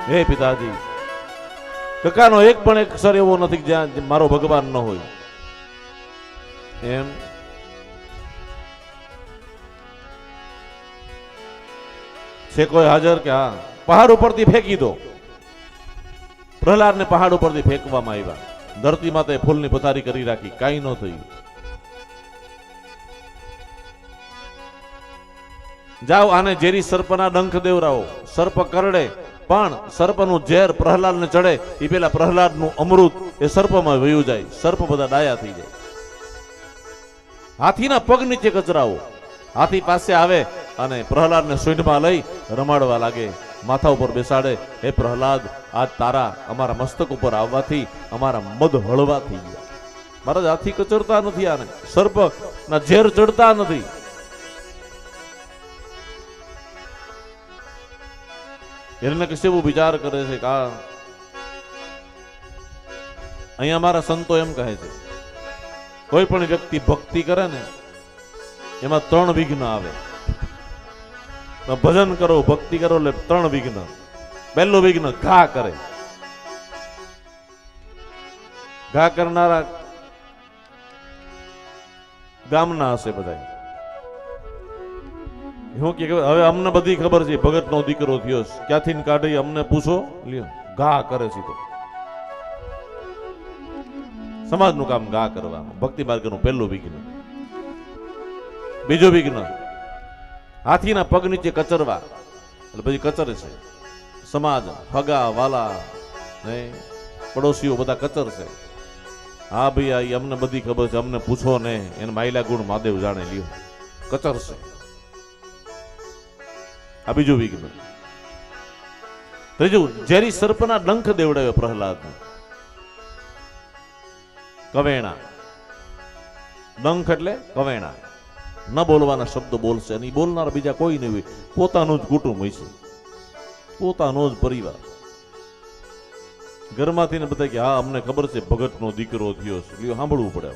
હે પિતાજી, કકાનો એક પણ એક અક્ષર એવો નથી જ્યાં મારો ભગવાન ન હોય. એમ છે કોઈ હાજર કે હા? પહાડ ઉપરથી ફેંકી દો. પ્રહલાદને પહાડ ઉપરથી ફેંકવામાં આવ્યા. ધરતી માતે ફૂલની પથારી કરી રાખી, કાંઈ ન થયું. જાઓ આને ઝેરી સર્પના ડંખ દેવરાવો. સર્પ કરડે પણ સર્પનું ઝેર પ્રહલાદને ચડે એ પેલા પ્રહલાદનું અમૃત એ સર્પમાં વયું જાય. સર્પ બધા ડાયા થઈ જાય. હાથીના પગ નીચે કચરાવો. હાથી પાસે આવે અને પ્રહલાદને સૂંઢમાં લઈ રમાડવા લાગે, માથા ઉપર બેસાડે. હે પ્રહલાદ, આજ તારા અમારા મસ્તક ઉપર આવવાથી અમારા મદ હળવા થઈ ગયા. મહારાજ હાથી કચરતા નથી, આને સર્પ ના ઝેર ચડતા નથી. એને કશું વિચાર કરે છે કે અહીંયા મારા સંતો એમ કહે છે, કોઈ પણ વ્યક્તિ ભક્તિ કરે ને એમાં 3 વિઘ્ન આવે. ભજન કરો, ભક્તિ કરો એટલે 3 વિઘ્ન. પહેલું વિઘ્ન ઘા કરે. ઘા કરનારા ગામના હશે બધા. હું કે હવે અમને બધી ખબર છે ભગતનો દીકરો થયો, ક્યાંથી કાઢી અમને પૂછો. લ્યો, ઘા કરે સીધો. સમાજનું કામ ઘા કરવાનું, ભક્તિ માર્ગનું પહેલું વિઘ્ન. બીજું વિઘ્ન હાથીના પગ નીચે કચરવા, એટલે પછી કચરે છે. સમાજ, હગા વાલા ને પડોશીઓ બધા કચરશે. હા ભાઈ, અમને બધી ખબર છે, અમને પૂછો ને, એને માયલા ગુણ મહાદેવ જાણે. લ્યો, કચરશે. આ બીજું વિઘ્ન. ત્રીજું, ઝેરી સર્પના ડંખ દેવડાવ્યો પ્રહલાદને. કવેણા. ડંખ એટલે કવેણા. ન બોલવાના શબ્દો બોલશે, અને બોલનાર બીજા કોઈ નહીં હોય, પોતાનું જ કુટુંબ હોય છે, પોતાનો જ પરિવાર. ઘરમાંથી ને બધા કે હા અમને ખબર છે ભગતનો દીકરો થયો છે. લ્યો, સાંભળવું પડે.